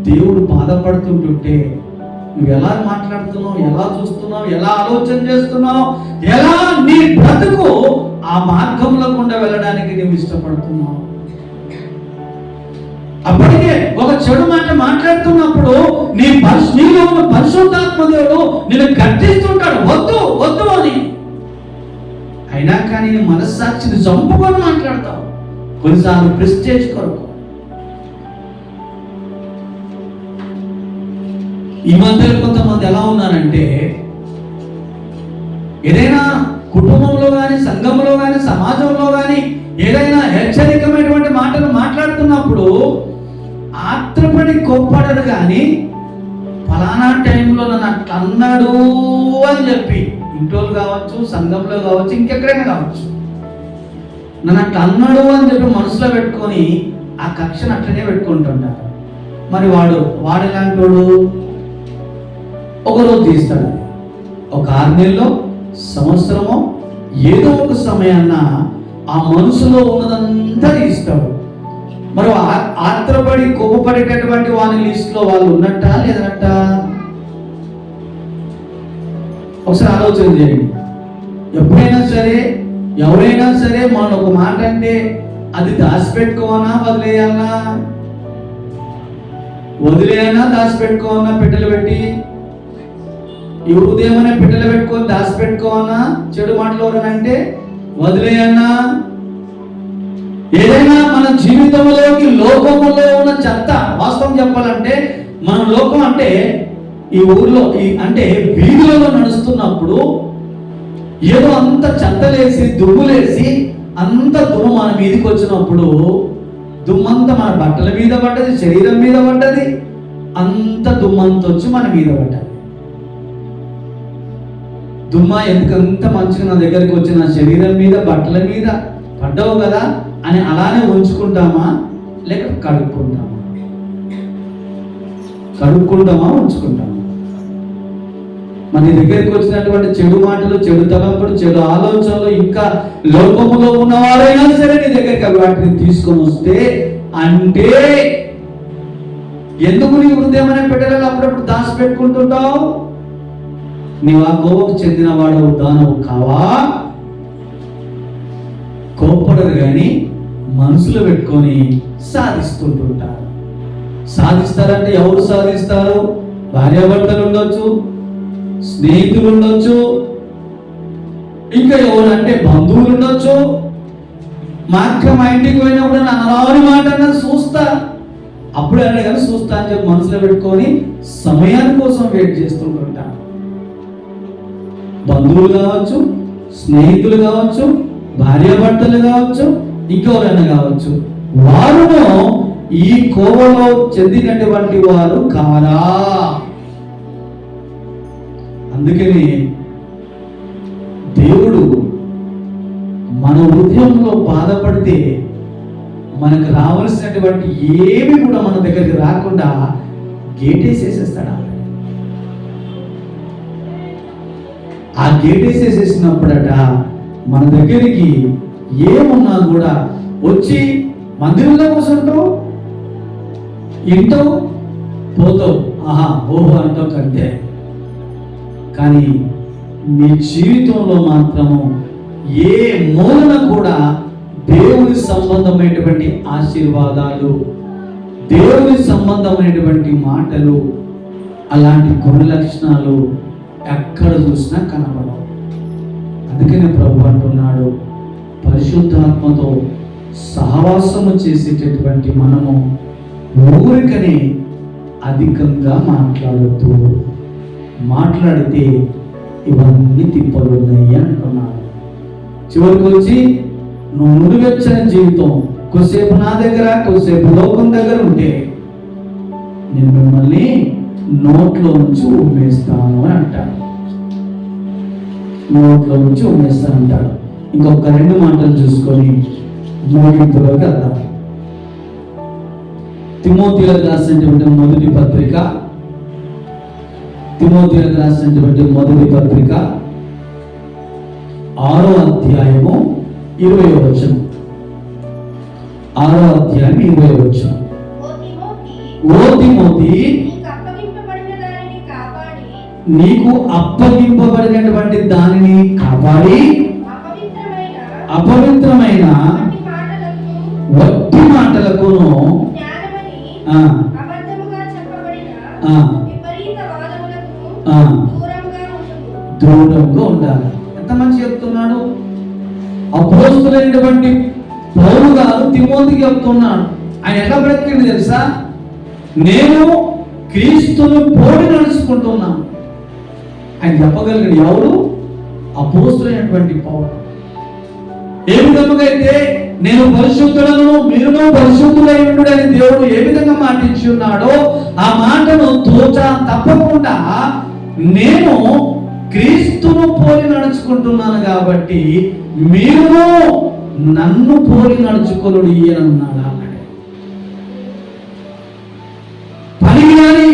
దేవుడు బాధపడుతుంటుంటే నువ్వు ఎలా మాట్లాడుతున్నావు, ఎలా చూస్తున్నావు, ఎలా ఆలోచన చేస్తున్నావు, ఎలా నీ బ్రతుకు ఆ మార్గంలో గుండా వెళ్ళడానికి నువ్వు ఇష్టపడుతున్నావు. అప్పటికే ఒక చెడు మాట మాట్లాడుతున్నప్పుడు నీలో ఉన్న పరిశుద్ధాత్మ దేవుడు నిన్ను గర్తిస్తుంటాడు, వద్దు వద్దు అని. అయినా కానీ నీ మనస్సాక్షిని చంపుకొని మాట్లాడతావు, కొన్నిసార్లు ప్రెస్టేజ్ కొరకు. ఈ మధ్యలో కొంతమంది ఎలా ఉన్నారంటే, ఏదైనా కుటుంబంలో కానీ, సంఘంలో కానీ, సమాజంలో కానీ ఏదైనా హెచ్చరికమైనటువంటి మాటలు మాట్లాడుతున్నప్పుడు ఆత్రపడి కోప్పడరు కానీ, ఫలానా టైంలో నన్ను అట్లా అన్నాడు అని చెప్పి, ఇంట్లో కావచ్చు, సంఘంలో కావచ్చు, ఇంకెక్కడైనా కావచ్చు, నన్ను అట్లా అన్నాడు అని చెప్పి మనసులో పెట్టుకొని ఆ కక్షను అట్లనే పెట్టుకుంటుంటారు. మరి వాడు ఎలాంటి వాడు? ఒకరోజు తీస్తాడు, ఒక 6 నెలలో, సంవత్సరమో, ఏదో ఒక సమయాన్న ఆ మనసులో ఉన్నదంతా తీస్తాడు. మరి ఆత్రపడి కోపపడేటటువంటి వాని లిస్టులో వాళ్ళు ఉన్నట్ట లేదనట్ట? ఒకసారి ఆలోచన చేయండి. ఎప్పుడైనా సరే, ఎవరైనా సరే మనం ఒక మాట అంటే అది దాచిపెట్టుకోవాలా వదిలేయాలా? వదిలేయనా దాచిపెట్టుకోవాలా? పెట్టెలు పెట్టి ఈ ఉదయమనే పెట్టెలు పెట్టుకొని దాచిపెట్టుకోవాలా? చెడు మాటలు ఎవరనంటే వదిలేయన్నా? ఏదైనా మన జీవితంలోకి లోకములో ఉన్న చెత్త, వాస్తవం చెప్పాలంటే మన లోకం అంటే ఈ ఊర్లో అంటే వీధులలో నడుస్తున్నప్పుడు ఏదో అంత చెత్తలేసి దుమ్ములేసి అంత దుమ్ము మన మీదకి వచ్చినప్పుడు దుమ్మంతా మన బట్టల మీద పడ్డది, శరీరం మీద పడ్డది, అంత దుమ్మంత వచ్చి మన మీద పడ్డది. దుమ్మ ఎందుకంత మంచిగా నా దగ్గరికి వచ్చి నా శరీరం మీద, బట్టల మీద పడ్డావు కదా అని అలానే ఉంచుకుంటామా లేక కడుక్కుంటామా? ఉంచుకుంటామా? మన దగ్గరికి వచ్చినటువంటి చెడు మాటలు, చెడు తలంపులు, చెడు ఆలోచనలు, ఇంకా లోకములో ఉన్నవారైనా సరే నీ దగ్గరికి అవి వాటిని తీసుకొని వస్తే అంటే ఎందుకు నీ హృదయమనే పెట్టెలలో అప్పుడప్పుడు దాచిపెట్టుకుంటుంటావు? నీవు ఆ కోపకు చెందిన వాడు దానవు కావా? కోప్పడరు కానీ మనసులో పెట్టుకొని సాధిస్తుంటుంటారు. సాధిస్తారంటే ఎవరు సాధిస్తారు? భార్యాభర్తలు ఉండొచ్చు, స్నేహితులు ఉండొచ్చు, ఇంకా ఎవరంటే బంధువులు ఉండొచ్చు. మా ఇంటికి పోయినప్పుడు నన్ను రాని మాట చూస్తా, అప్పుడే అనే కానీ చూస్తా అని చెప్పి మనసులో పెట్టుకొని సమయాని కోసం వెయిట్ చేస్తుంటుంటారు. బంధువులు కావచ్చు, స్నేహితులు కావచ్చు, భార్యాభర్తలు కావచ్చు, ఇంకెవరైనా కావచ్చు, వారును ఈ కోవలో చెందినటువంటి వారు కారా? అందుకని దేవుడు మన హృదయంలో బాధపడితే మనకు రావాల్సినటువంటి ఏమి కూడా మన దగ్గరికి రాకుండా గేటేసేసేస్తాడు. ఆ గేటేసేసేసినప్పుడట మన దగ్గరికి ఏమున్నా కూడా వచ్చి మందిరంలో కూర్చుంటావు, ఇంటావు, పోతావు, ఆహా ఓహో అంటావు కంటే. కానీ నీ జీవితంలో మాత్రము ఏ మూలన కూడా దేవుని సంబంధమైనటువంటి ఆశీర్వాదాలు, దేవుని సంబంధమైనటువంటి మాటలు, అలాంటి గుణ లక్షణాలు ఎక్కడ చూసినా కనబడవు. అందుకనే ప్రభు అంటున్నాడు, పరిశుద్ధాత్మతో సహవాసము చేసేటటువంటి మనము ఊరికనే అధికంగా మాట్లాడితే ఇవన్నీ తిప్పలు ఉన్నాయి అంటున్నాడు. చివరికి వచ్చి నువ్వు నుడివెచ్చని జీవితం, కొద్దిసేపు నా దగ్గర, కొద్దిసేపు లోకం దగ్గర ఉంటే నేను మిమ్మల్ని నోట్లో నుంచి ఉమ్మేస్తాను అని అంటాడు. నోట్లో నుంచి ఉమ్మేస్తాను అంటాడు. ఇంకొక 2 మాటలు చూసుకొని ముగింపులోకి వెళ్దాం. తిమోతిలకు రాసినటువంటి మొదటి పత్రిక 6వ అధ్యాయము 20వ వచనం. 6వ అధ్యాయం 20వ వచనం. ఓ తిమోతి, నీకు అప్పగింపబడినటువంటి దానిని కాపాడి అపవిత్రమైన వట్టి మాటలకును దూరంగా ఉండాలి. ఎంత మంచి చెప్తున్నాడు అపోస్తలుడైనటువంటి పౌలు గారు తిమోతికి చెప్తున్నాడు. ఆయన ఎలా బ్రతికింది తెలుసా? నేను క్రీస్తును పోలి నడుచుకుంటున్నాను ఆయన చెప్పగలిగాడు. ఎవరు? అపోస్తలుడైనటువంటి పౌలు. ఏ విధముగా అయితే నేను పరిశుద్ధులను మీరును పరిశుద్ధులై ఉండు అని దేవుడు ఏ విధంగా మాట ఇచ్చి ఉన్నాడో ఆ మాటను తప్పకుండా నేను క్రీస్తును పోలి నడుచుకుంటున్నాను కాబట్టి మీరు నన్ను పోలి నడుచుకొనుడి అని అన్నాడు. పనికిరాని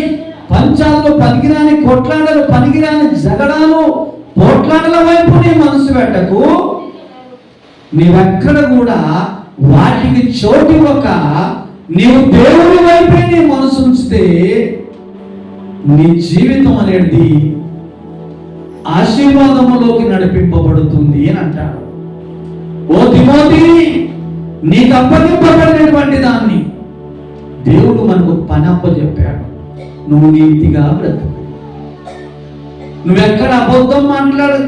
పంచాలు, పనికిరాని కొట్లాటలు, పనికిరాని జగడాలు, పోట్లాటల వైపు నీ మనసు పెట్టకు. నీవెక్కడ కూడా వాటికి చోటివ్వక నీవు దేవుని వైపే నీ మనసు ఉంచితే నీ జీవితం అనేది ఆశీర్వాదములోకి నడిపింపబడుతుంది అని అంటాడు. ఓ తిమోతి, నీకు అప్పగింపబడినటువంటి దాన్ని దేవుడు మనకు పని అప్పచెప్పాడు. నువ్వు నీతిగా బ్రతుకు. నువ్వెక్కడ అబద్ధం మాట్లాడు.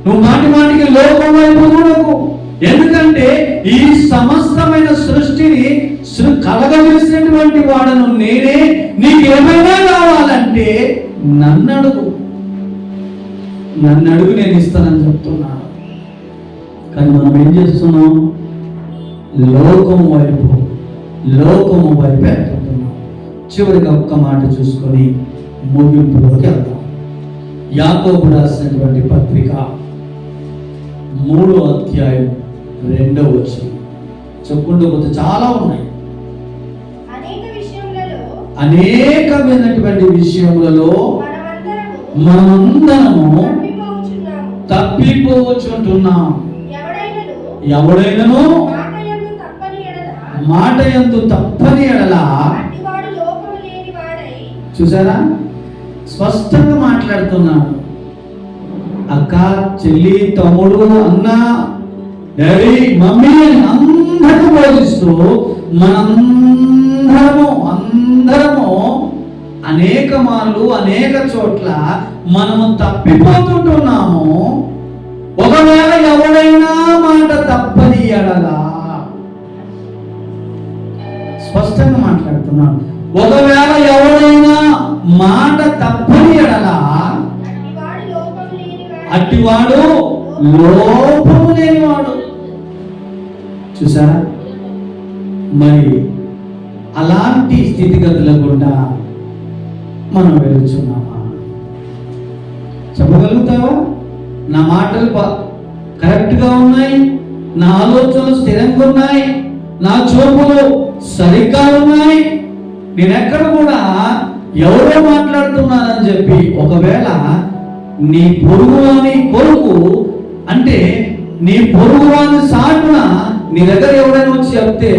నువ్వు మాటి మాటికి లోకం వైపు చూడకు. ఎందుకంటే ఈ సమస్తమైన సృష్టిని కలగజేసినటువంటి వాడను నేనే. నీకేమైనా కావాలంటే నన్ను అడుగు, నేను ఇస్తానని చెప్తున్నాను. కానీ మనం ఏం చేస్తున్నాం? లోకము వైపు వెళ్తున్నాం. చివరికి ఒక్క మాట చూసుకొని ముగింపులోకి వెళ్దాం. యాకోబు రాసినటువంటి పత్రిక 3వ అధ్యాయం 2వ వచనం చెప్పుకుంటూ పోతే చాలా ఉన్నాయి. అనేకమైనటువంటి విషయములలో మనమందరము తప్పిపోచుంటున్నాం. ఎవడైనను మాట యందు తప్పని ఎడల, చూసారా స్పష్టంగా మాట్లాడుతున్నాను. అక్క, చెల్లి, తమ్ముడు, అన్న, డాడీ, మమ్మీ అని అందరూ బోధిస్తూ అందరము అనేక మార్లు అనేక చోట్ల మనము తప్పిపోతుంటున్నాము. ఒకవేళ ఎవడైనా మాట తప్పని ఎడల, స్పష్టంగా మాట్లాడుతున్నాను, ఒకవేళ ఎవడైనా మాట తప్పని ఎడల అట్టివాడు లోపము లేనివాడు. చూసారా? మరి అలాంటి స్థితిగతుల గుండా మనం వెళ్తున్నామా? చెప్పగలుగుతావా? నా మాటలు కరెక్ట్గా ఉన్నాయి, నా ఆలోచనలు స్థిరంగా ఉన్నాయి, నా చూపులు సరిగ్గా ఉన్నాయి, నేనెక్కడ కూడా ఎవరో మాట్లాడుతున్నానని చెప్పి ఒకవేళ నీ పొరుగువాని కొరకు, అంటే నీ పొరుగువాని సాటున నీ దగ్గర ఎవరైనా వచ్చి చెప్తే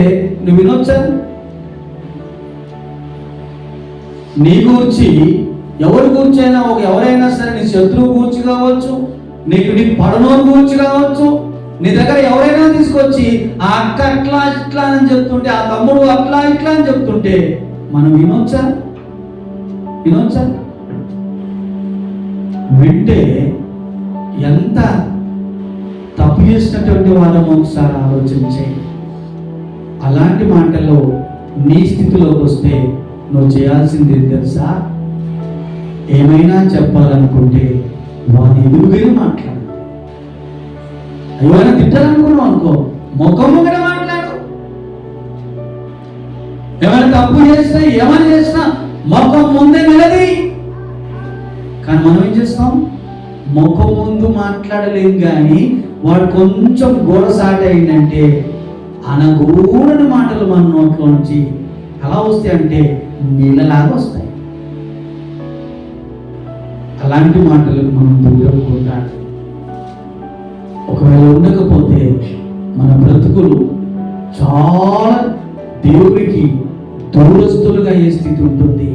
నువ్వు వినొచ్చా? నీ గురించి ఎవరి గురించైనా, ఎవరైనా సరే, నీ శత్రువు గురించి కావచ్చు, నీకు పడనోరు గురించి కావచ్చు, నీ దగ్గర ఎవరైనా తీసుకొచ్చి ఆ అక్క అట్లా ఇట్లా అని చెప్తుంటే, ఆ తమ్ముడు అట్లా ఇట్లా అని చెప్తుంటే మనం వినొచ్చా? వింటే ఎంత తప్పు చేసినటువంటి వాళ్ళము ఒకసారి ఆలోచించే. అలాంటి మాటల్లో నీ స్థితిలోకి వస్తే నువ్వు చేయాల్సింది తెలుసా? ఏమైనా చెప్పాలనుకుంటే వాని ఎదురుగానే మాట్లాడు. ఏమైనా తిట్టాలనుకున్నావు అనుకో, ముఖము కూడా మాట్లాడు. ఏమైనా తప్పు చేసినా, ఏమైనా చేసినా ముఖం ముందే నిలది. కానీ మనం ఏం చేస్తాం? ముఖం ముందు మాట్లాడలేం, కానీ వాడు కొంచెం గోడసాటి అయిందంటే అనగూడని మాటలు మన నోట్లో నుంచి ఎలా వస్తాయి అంటే నీళ్ళలాగా వస్తాయి. అలాంటి మాటలకు మనం దూరం ఉండాలి. ఒకవేళ ఉండకపోతే మన బ్రతుకులు చాలా దేవుడికి దూరస్తులుగా అయ్యే స్థితి ఉంటుంది.